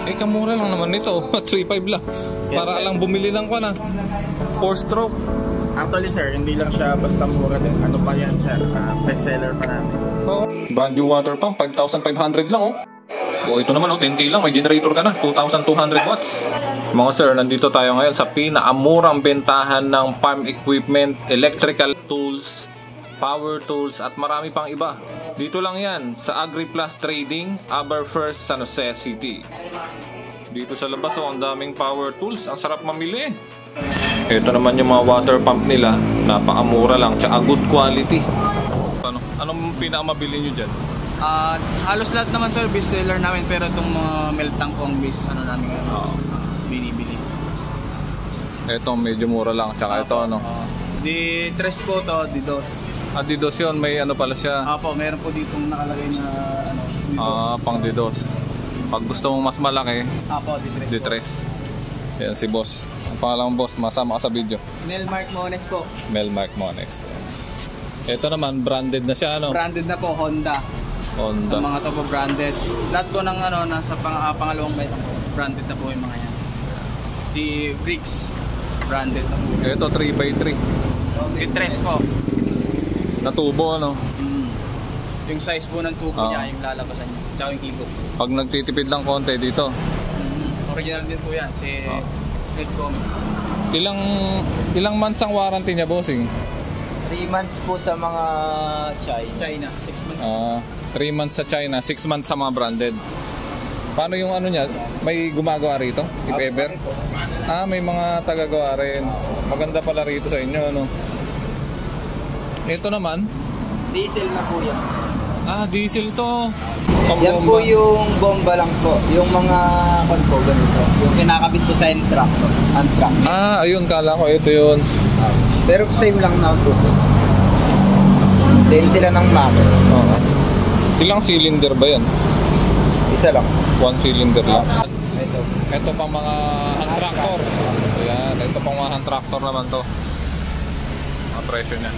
Eh, kamura lang naman nito. 3.5 lang. Yes, Para sir. lang bumili ng 4-stroke. Actually sir, hindi lang siya basta mura din. Ano pa yan sir? Best seller pa namin. Oo. Brand new water pump, 5,500 lang oh. O ito naman oh, 10K lang, may generator ka na, 2,200 watts. Mga sir, nandito tayo ngayon sa pinakamurang bentahan ng farm equipment, electrical tools, power tools at marami pang iba. Dito lang yan sa AgriPlus Trading, Aberfirst, San Jose City. Dito sa labas oh, ang daming power tools, ang sarap mamili. Ito naman yung mga water pump nila, napakamura lang, tsaka good quality. Anong pinakamabili nyo dyan? Halos lahat naman sir, best seller namin, pero itong mga meltang kong base, ano namin binibili. Ito medyo mura lang, tsaka ito ano? Di tres po to, di dos. Didos yun, may ano pala siya? Apo, meron po ditong nakalagay na ano, di dos. Pang Didos. Pag gusto mong mas malaki, Apo, di tres di po. tres. Yan si boss. Ang pangalang boss, masama ka sa video. Melmark Mones po. Melmark Mones. Ito naman, branded na siya, ano? Branded na po, Honda. Honda. Ang mga to po branded. Lahat po ng ano, nasa pangalawang bite po. Branded na po yung mga yan. Si Briggs, branded na po. Ito, 3x3. Si tres po. Na tubo, ano? Yung size po ng tubo niya, yung lalabasan niya. Tsaka yung keyboard. Pag nagtitipid lang konti dito. Original din po yan, si Red Comic. Ilang months ang warranty niya, bossing? 3 months po sa mga China, 6 months. 3 months sa China, 6 months sa mga branded. Paano yung ano niya? May gumagawa rito? If ever? May mga tagagawa rin. Maganda pala rito sa inyo, ano? Ito naman? diesel na po yan. Diesel to. Yan po yung bomba lang po. Yung mga po ganito. Yung kinakabit po sa end track. Ayun, kala ko ito yun. Pero same lang na po. Same sila ng Mac. Ilang cylinder ba yan? Isa lang. 1 cylinder lang. Ito pang mga hand tractor. Ayan, ito pang mga hand tractor naman to. Ang presyo niya.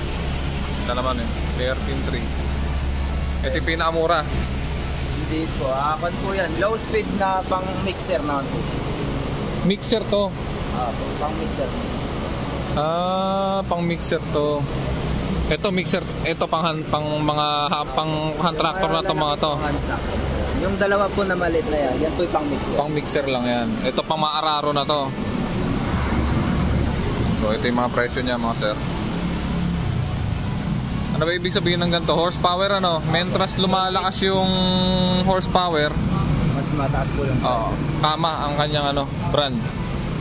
Ito naman eh, 13.3. Ito yung pinakamura. Hindi po. Akan po yan. Low speed na pang mixer na po. Mixer to? Pang mixer. Pang mixer to. Ito mixer, ito pang hand tractor na to mga to. Yung dalawa po na maliit na yan, yan po yung pang mixer. Pang mixer lang yan. Ito pang mga araro na to. So ito yung mga presyo niya mga sir. Ano ba ibig sabihin ng ganito? Horsepower ano? Mentras lumalakas yung horsepower, mas mataas po yung Kama ang kanyang ano, brand.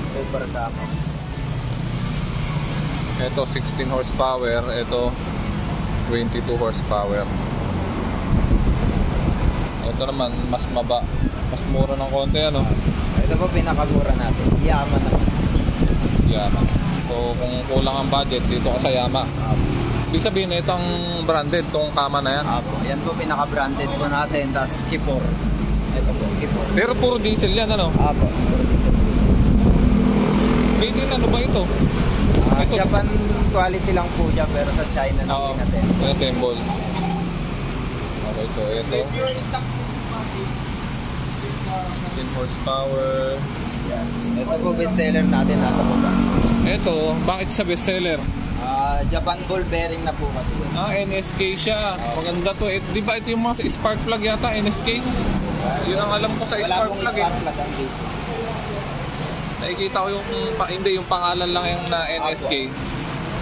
Super Kama. Ito 16 horsepower, ito 22 horsepower. Ito naman mas maba, mas mura ng konti ano. Ito po pinakamura natin, Yama naman. Yama. So kung kulang ang budget dito ka sa Yama. Ibig sabihin ito ang branded, tong Kama na yan. Yan po pinaka-branded po natin, tas Kipor. Ito po, Kipor. Pero puro diesel yan ano? Puro diesel. Made in ano ba ito? Japan quality lang po siya, pero sa China na pinassemble. Okay, so ito 16 horsepower. Ito po bestseller natin, nasa baba. Ito, bakit sa bestseller? Japan ball bearing na po kasi. NSK siya. Maganda to. Di ba ito yung mga spark plug yata, NSK? Yun ang alam ko sa spark plug. Wala pong spark plug ang basic. Nakikita ko yung, hindi yung pangalan lang yung na NSK.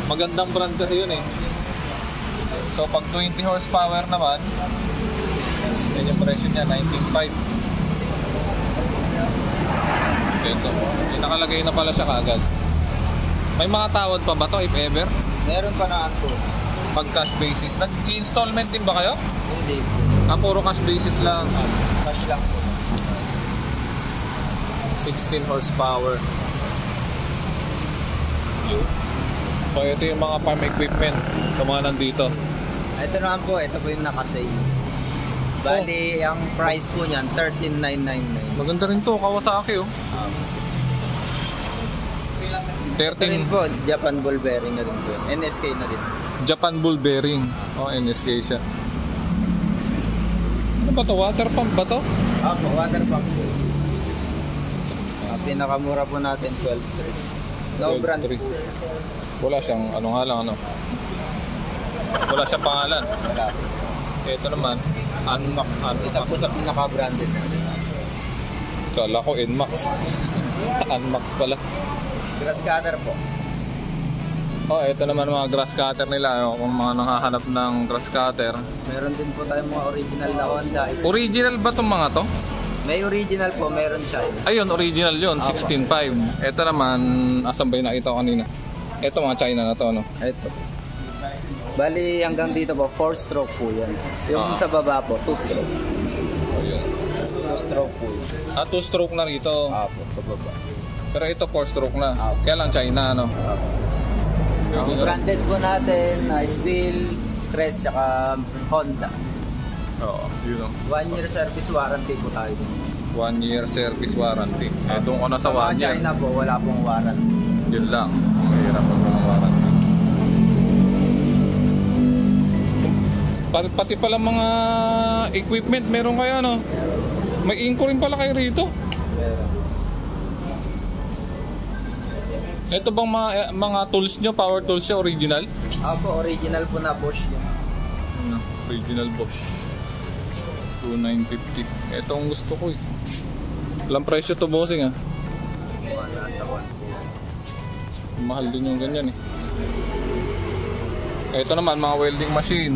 Magandang brand kasi yun eh. So pag 20 horsepower naman, yan yung presyo niya, 19.5. Ito, nakalagay na pala siya kaagad. May mga tawad pa ba to if ever? Meron pa na po. Pag cash basis. Nag-installment din ba kayo? Hindi po. Puro cash basis lang. Cash lang po. 16 horsepower. So ito yung mga farm equipment. Ito mga nandito. Ito naman po, ito po yung nakasale. Bali, ang price po niyan, 13,999. Maganda rin to, Kawasaki oh. 13 rin po, Japan ball bearing na rin po. NSK na din. Japan ball bearing. NSK siya. Ano ba to? Water pump ba to? Water pump. pinakamura po natin 12.3. No brand. 12.3. Wala siyang ano nga lang ano. Wala siyang pangalan. Wala. Ito naman, Unmax. Isa po sa pinaka-branded natin. Kala ko Nmax. Unmax pala. Grass cutter po. Oh, ito naman mga grass cutter nila. Kung mga nanghahanap ng grass cutter. Meron din po tayong mga original na Honda. Original ba itong mga to? May original po, meron China. Ayun, original yun, 16.5. Ito naman, asan ba yung nakita ko kanina? Ito mga China na to, no? Ito. Bali, hanggang dito po, 4-stroke po yan. Yung sa baba po, 2-stroke. Ayun. 2-stroke po yun. 2-stroke na rito. Apo, sa baba. Pero ito 4-stroke na. Kaya lang China, no? Ang branded po natin, Steel, Crest, tsaka Honda. Oo, yun o. 1 year service warranty po tayo. 1 year service warranty. Doon ko na sa Sa 1 year. China po, wala pong warranty. Yun lang. Mahirap po ng warranty. Pati pala mga equipment meron kayo, no? May inko rin pala kayo rito. Ito bang mga tools nyo, power tools nyo, original? Apo, original po na Bosch yun. Original Bosch. 2,950. Ito ang gusto ko eh. Ilang presyo to, bossing ah? Nasa 1 po. Mahal din yung ganyan eh. Ito naman, mga welding machine.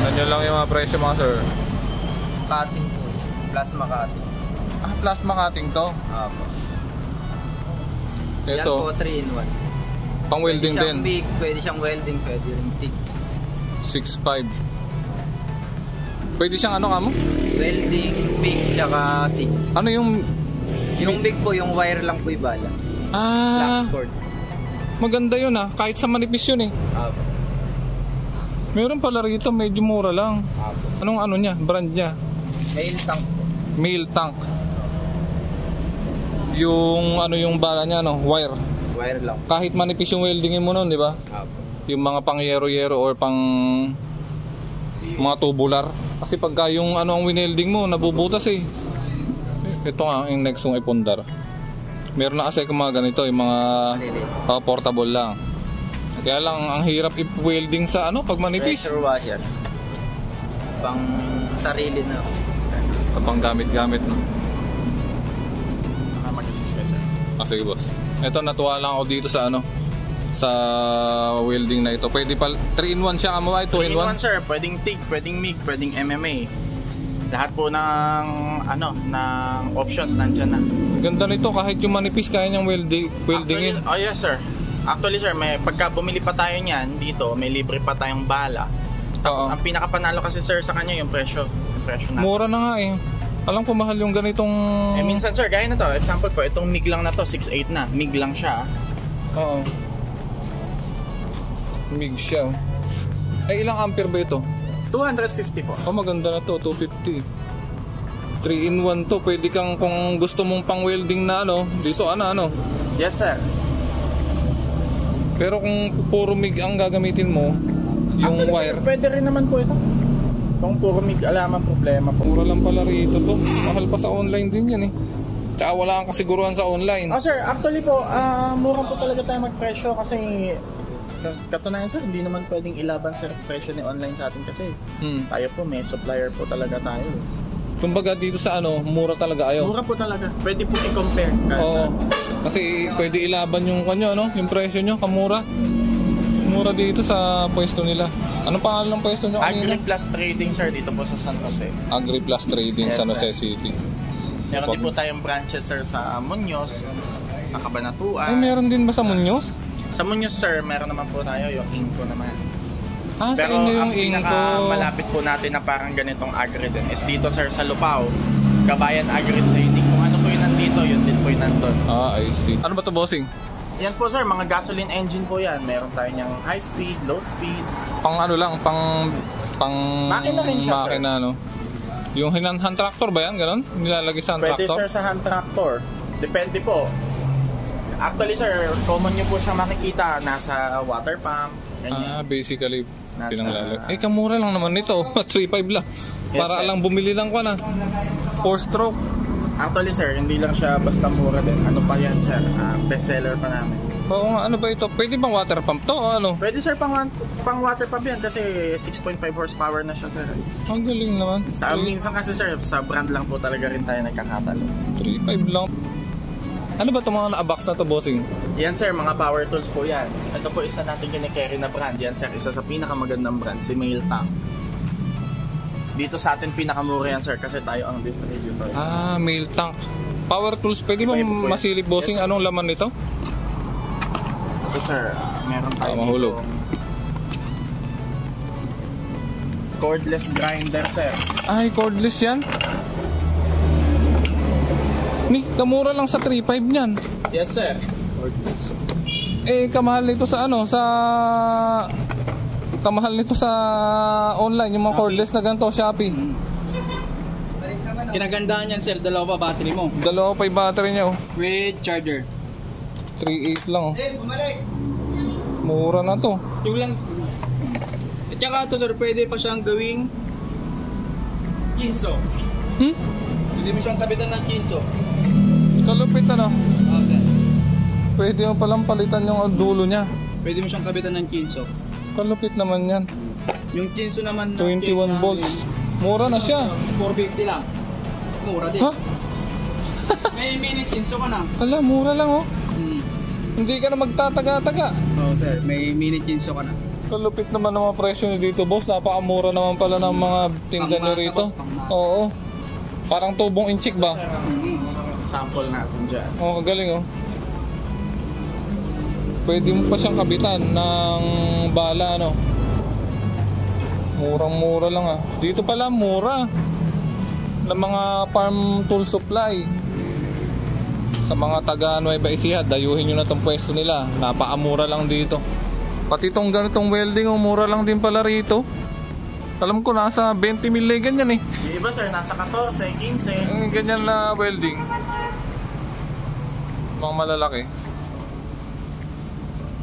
Ganyan lang yung mga presyo mga sir. Cutting po. Plasma cutting. Plasma cutting to. Apo. Yan Ito, po, 3-in-1. pang welding Pwede din. siyang big, pwede siyang welding, pwede rin TIG. 6.5. Pwede siyang ano nga mo? Welding, big, tsaka TIG. Ano yung... Yung big po, yung wire lang po ibala. Flex cord. Maganda yun ah. Kahit sa manipis yun eh. Apo. Meron pala rito, medyo mura lang. Apo. Anong ano niya? Brand niya? Mail tank po. Mail tank. Yung ano yung bala niya, no? Wire. Wire lang. Kahit manipis yung weldingin mo nun, di ba? Apo. Yung mga pang yero-yero or pang mga tubular. Kasi pagka yung ano ang winelding mo, nabubutas eh. Ito nga, yung next yung ipundar. Meron na kasi kung mga ganito, yung mga portable lang. Kaya lang, ang hirap i-welding sa ano, pag manipis. Pressure washer. Pang sarili na. Pang gamit-gamit, no? Mag-assist ka, sir. Sige boss. Ito, natuwa lang ako dito sa ano, sa welding na ito. Pwede pa 3-in-1 siya, kamo ay 2-in-1? 3-in-1, sir. Pwedeng TIG, pwedeng MIG, pwedeng MMA. Lahat po ng ng options nandiyan na. Ganda nito, kahit yung manipis kaya niyang weldingin. Oh yes, sir. Actually, sir, may pagka bumili pa tayo niyan dito, may libre pa tayong bala. Tapos Oo. ang pinakapanalo kasi, sir, sa kanya yung presyo. Yung presyo natin. Mura na nga eh. Alam ko mahal yung ganitong... Minsan, sir, gaya na to. Example po, itong MIG lang na to, 6.8 na. MIG lang siya. Oo. MIG siya. Ay, ilang ampere ba ito? 250 po. Oh, maganda na to, 250. 3-in-1 to. Pwede kang, kung gusto mong pang welding na ano, dito ano. Yes, sir. Pero kung puro MIG ang gagamitin mo, yung Actually, wire. sir, pwede rin naman po ito. Kung puro MIG, alaman problema po. Mura lang pala rito to. Mahal pa sa online din yan eh. Tsaka wala kang kasiguruhan sa online. Oh, sir, actually po, mura po talaga tayo magpresyo kasi katunayan, sir, hindi naman pwedeng ilaban sa presyo ni online sa atin kasi tayo po, may supplier po talaga tayo. Kumbaga dito sa ano, mura talaga ayaw. Mura po talaga. Pwede po i-compare. Oo. Kasi pwede ilaban yung kanyo, no? Yung presyo nyo, kamura. Mura dito sa pwesto nila. Anong pangalan ng pwesto nyo kanina? Agri Plus Trading, sir, dito po sa San Jose. Agri Plus Trading, Yes, San Jose sir. City. Meron din po tayong branches, sir, sa Muñoz, sa Cabanatuan. Ay, meron din ba sa Muñoz? Sa Muñoz, sir, meron naman po tayo yung Inco naman. Ah, sa Pero inyo yung ang Inco. malapit po natin na parang ganitong agri din is dito, sir, sa Lupao, Kabayan Agri Trading. Kung ano po yung nandito, yun din po yung nandun. Ah, I see. Ano ba to, bossing? Yan po, sir, mga gasoline engine po yan. Meron tayo niyang high speed, low speed. Pang ano lang, pang Makina rin siya, sir. makina, no? Yung hand tractor ba yan? Ganon? Nilalagay sa hand Pwede, tractor? sir, sa hand tractor. Depende po. Actually, sir, common nyo po siya makikita. Nasa water pump. Ah, Ganyan. basically, Nasa- pinanglalag. Eh, kamura lang naman nito. 3.5 lang. Yes, Para sir. lang bumili lang ko na. 4-stroke. Actually sir, hindi lang siya basta mura din. Ano pa yan sir? Best seller pa namin. Oo nga, ano ba ito? Pwede bang water pump to o ano? Pwede sir pang water pump yan kasi 6.5 horsepower na siya sir. Ang galing naman. Minsan kasi sir, sa brand lang po talaga rin tayo nagkakatalo. 3.5 lang. Ano ba itong mga na-box na to, bossing? Yan sir, mga power tools po yan. Ito po isa natin kinikerry na brand. Yan sir, isa sa pinakamagandang brand, si Mailtank. Dito sa atin pinakamura yan sir kasi tayo ang distributor. Mailtank. Power tools, pwede bang masilip, bossing? Yes, anong laman nito? Ito sir, meron tayo mahulog. Cordless grinder sir. Ay, cordless yan? Ni, kamura lang sa 3.5 niyan. Yes sir. Cordless. Kamahal nito sa ano, kamahal nito sa online, yung mga cordless na ganito, Shopee. Kinagandaan yan sir, dalawa pa battery mo. Dalawa pa yung battery niya, oh. With charger. 3.8 lang, oh. Bumalik! Mura na to. Yung lang. At saka ito sir, pwede pa siyang gawing kinso. Pwede mo siyang kabitan ng kinso. Kalupit na. Okay. Pwede mo palang palitan yung dulo niya. Pwede mo siyang kabitan ng kinso. Kalupit naman yan. Yung kinso naman 21 volts. Mura na siya. 450 lang. Mura din. Ha? May mini kinso ka na. Hala, mura lang, oh. Hindi ka na magtataga-taga. Oo sir, may mini kinso ka na. Kalupit naman ang mga presyo niyo dito, boss. Napakamura naman pala ng mga tinda niyo rito. Oo. Parang tubong inchik ba? Sample natin dyan. Oo, galing, oh. Pwede mo pa siyang kabitan ng bala, ano. Murang-mura lang, ah. Dito pala, mura. Ng mga farm tool supply. Sa mga taga Nueva Ecija, dayuhin nyo na tong pwesto nila. Napakamura lang dito. Pati tong ganitong welding, mura lang din pala rito. Alam ko nasa 20 mil ganyan eh. Yung iba sir, nasa 14, 15. Ganyan na welding. Mga malalaki.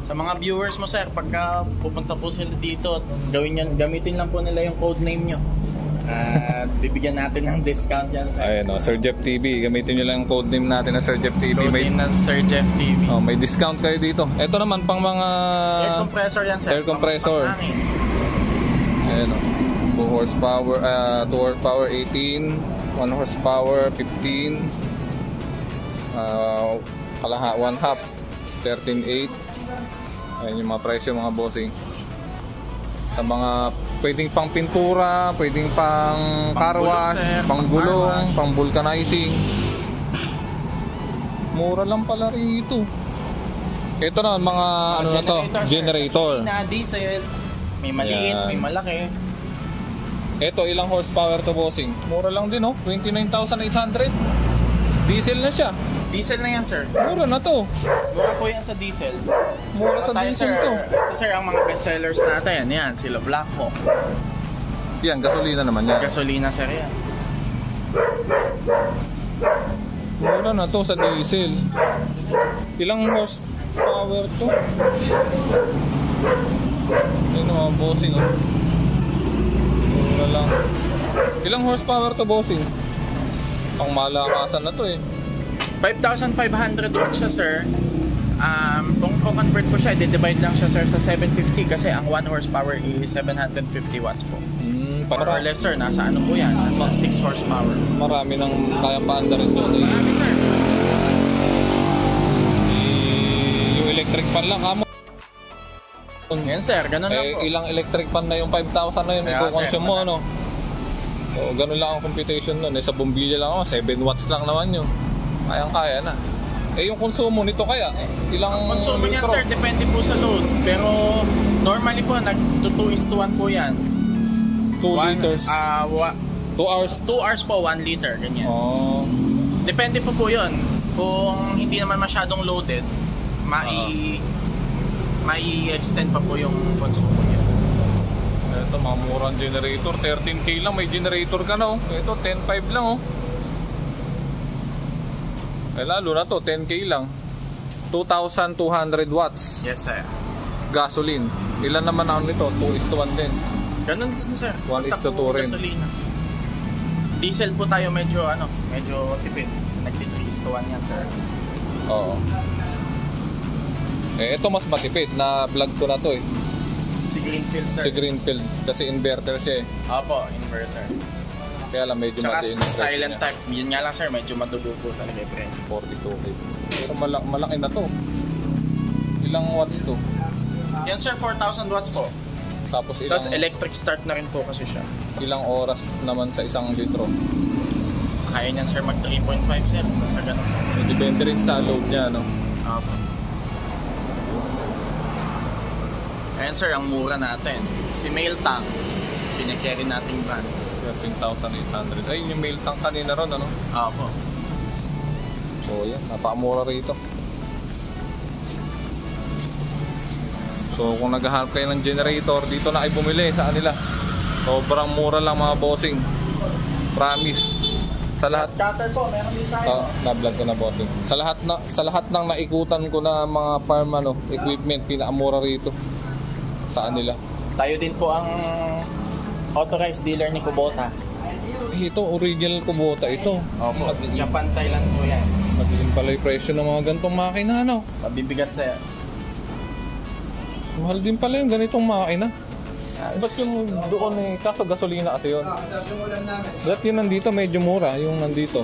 Sa mga viewers mo sir, pagka pupunta po sila dito, gamitin lang po nila yung code name nyo. At bibigyan natin ng discount yan sir. Ayun, Sir Jeff TV. Gamitin nyo lang yung code name natin na Sir Jeff TV. Code name na Sir Jeff TV. May discount kayo dito. Ito naman pang mga Air compressor yan sir. Air compressor. Pang-hangin. Ayun, 2 horsepower, 2 horsepower 18, 1 horsepower 15, 1 half 13.8. Ayun yung mga presyo, mga bossing. Sa mga pwedeng pang pintura, pwedeng pang car wash, pang gulong, pang vulcanizing. Mura lang pala rito. Ito na mga ano na to, generator. Na diesel, may maliit, may malaki. Ito ilang horsepower to, bossing? Mura lang din, oh, 29,800. Diesel na siya. Diesel na yan sir. Mura na to. Mura po yan sa diesel. Mura sa diesel sir, to. Ito sir, ang mga best sellers natin. Yan, sila Blackhawk. Yan, gasolina naman yan. Gasolina sir yan. Mura na to sa diesel. Ilang horsepower to? Ayun mga bossing, oh. Mura lang. Ilang horsepower to, bossing? Pang malakasan na to eh. 5,500 watts siya sir. Kung convert ko siya, i-divide lang siya sir sa 750 kasi ang 1 horsepower is 750 watts po. More or less sir, nasa ano po yan? Nasa 6 horsepower. Marami nang kayang paanda rin doon. Marami sir. Yung electric fan lang, kamo. Yan sir, ganun lang po. Ilang electric fan na yung 5,000 na yun, i-consume mo, ano? So, ganun lang ang computation nun. Sa bombilya lang naman, 7 watts lang naman yun. Kayang-kaya na. Yung konsumo nito kaya, ilang konsumo niyan sir, depende po sa load. Pero normally po, nag 2:1 po yan. 2 liters. 2 hours? 2 hours po, 1 liter, ganyan. Oh. Depende po yun. Kung hindi naman masyadong loaded, mai-extend pa po yung konsumo niya. Ito, mga murang generator. 13K lang, may generator ka na, oh. Ito, 10.5 lang, oh. Lalo na to, 10K lang. 2,200 watts. Yes, sir. Gasoline. Ilan naman ang nito? 2:1 din. Ganun din, sir. 1:2 rin. Gasolina. Diesel po tayo medyo tipid. Nag-3:1 yan, sir. Oo. Ito mas matipid. Na vlog ko na to eh. Si Greenfield, sir. Si Greenfield. Kasi inverter siya eh. Opo, inverter. Kaya lang medyo Tsaka matiin yung presyo silent niya. type. Yun nga lang, sir. Medyo madudugo talaga yung presyo. 42K. Pero malaki na to. Ilang watts to? Yan, sir. 4,000 watts po. Tapos ilang, Tapos electric start na rin po kasi siya. ilang oras naman sa isang litro. Kaya niyan, sir, mag 3.5, sir. Sa ganun. Depende rin sa load niya, no? Opo. Ayan, sir, ang mura natin. Si Mail Tank. Pinakerry nating brand. 13,800. Ay, yung mail tank kanina ron, ano? Opo. So, yan. Napakamura rito. So, kung naghahanap kayo ng generator, dito na kayo bumili sa kanila. Sobrang mura lang mga bossing. Promise. Sa lahat. Scatter po, meron din tayo. Na-vlog ko na bossing. Sa lahat ng naikutan ko na mga farm equipment, pinakamura rito sa kanila. Tayo din po ang authorized dealer ni Kubota. Ito, original Kubota ito. Opo. Japan, Thailand po yan. Madilim pala yung presyo ng mga ganitong makina, no? Mabibigat, sir. Mahal din pala yung ganitong makina. Ba't yung doon eh, kaso gasolina kasi yun? Ba't yun nandito medyo mura, yung nandito?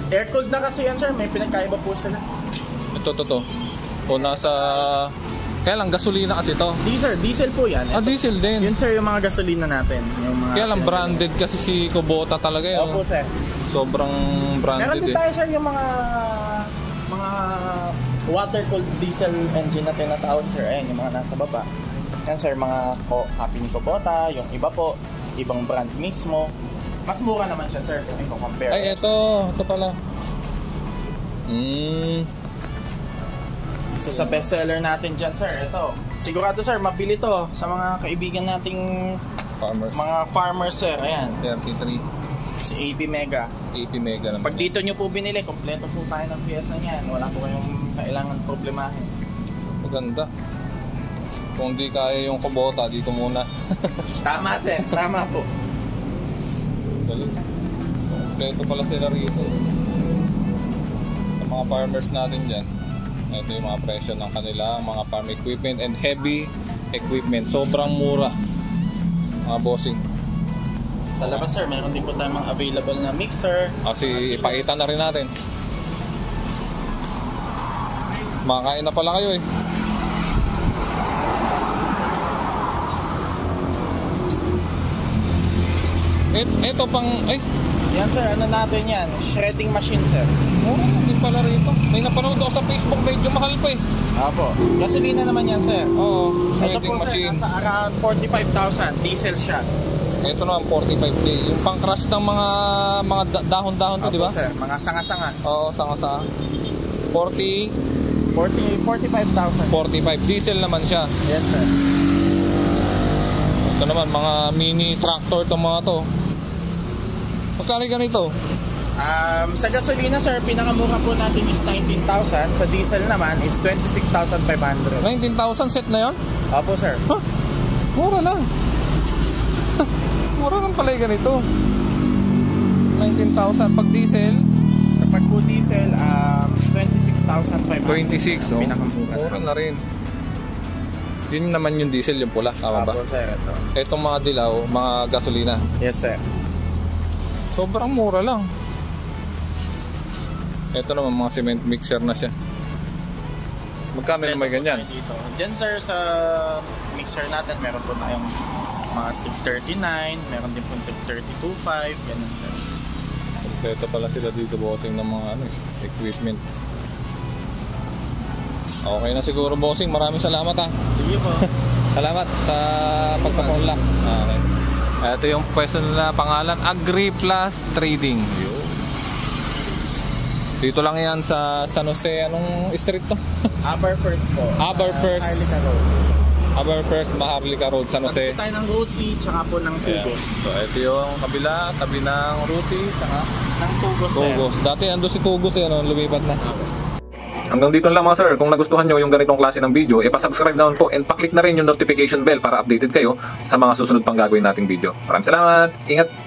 Air-cooled na kasi yan, sir. May pinagkaiba po sila. Ito. O nasa... Kaya lang gasolina kasi to. Diesel po yan. Diesel din. Yun, sir, yung mga gasolina natin. Yung mga Kaya lang branded kasi si Kubota talaga yun. Opo, sir. Sobrang Meron branded din eh. tayo, sir, yung mga water-cooled diesel engine na tinatawag, sir. Ayan, yung mga nasa baba. Yan, sir, mga copy ni Kubota. Yung iba po, ibang brand mismo. Mas mura naman siya, sir, kung i-compare. Ay, ito pala. Isa sa bestseller natin dyan, sir. Ito. Sigurado, sir, mabili to sa mga kaibigan nating Farmers. mga farmers, sir. Ayan. 33. Si AB Mega. 80 mega naman. Pag dito nyo po binili, kompleto po tayo ng pyesa niyan. Wala po kayong kailangan problemahin. Maganda. Kung di kaya yung Kubota, dito muna. Tama, sir. Tama po. Galing. Kompleto pala sila rito. Sa mga farmers natin dyan, ito yung mga presyo ng kanila, mga farm equipment and heavy equipment. Sobrang mura, mga bossing. Sa labas, sir, meron din po tayong mga available na mixer. Kasi ipakita na rin natin. Makain na pala kayo eh. Ito pang... Ay, Yan, sir, ano natin yan? Shredding machine, sir. mura lang din pala rito. May napanood ako sa Facebook, medyo mahal pa eh. Apo. Gasolina naman yan, sir. Oo, Ito shredding po, sir, machine. nasa around 45,000. Diesel siya. Ito naman 45K. Yung pang-crush ng mga dahon-dahon to, Apo, di ba? sir. Mga sanga-sanga. Oo, sanga-sanga. 45,000. 45. Diesel naman siya. Yes, sir. Ito naman, mga mini tractor to mga to. Magkano ganito? Sa gasolina, sir, pinakamura po natin is 19,000. Sa diesel naman is 26,500. 19,000 set na yon? Opo, sir. Huh? Mura lang. Mura lang pala yung ganito. 19,000 pag diesel. Kapag po diesel, 26,500. 26, oh. Pinakamura. Mura na rin. Yun naman yung diesel, yung pula. Tama ba? Opo, sir. Ito. Itong mga dilaw, mga gasolina. Yes, sir. Sobrang mura lang. Ito naman mga cement mixer na siya. Magkano naman ganyan? Dito. Diyan, sir, sa mixer natin, meron po tayong mga TIG 39, meron din po TIG 32.5, ganun, sir. Kompleto pala sila dito, bossing, ng mga equipment. Okay na siguro, bossing. Maraming salamat ha. Sige po. Salamat sa pagpapaunlak. Okay. Ito yung pwesto nila, pangalan Agri Plus Trading. Dito lang yan sa San Jose. Anong street to? Aberfirst po. Aberfirst. Maharlika Road. Aberfirst, Maharlika Road, San Jose. Tabi tayo ng Rusi, tsaka po ng Ayan. Tugos. So ito yung kabila, tabi ng Ruti, saka Ng Tugos, sir. Tugos. Dati ando si Tugos eh, lumipat na. Hanggang dito lang mga sir. Kung nagustuhan nyo yung ganitong klase ng video, pasubscribe naman po and paklik na rin yung notification bell para updated kayo sa mga susunod pang gagawin nating video. Maraming salamat. Ingat!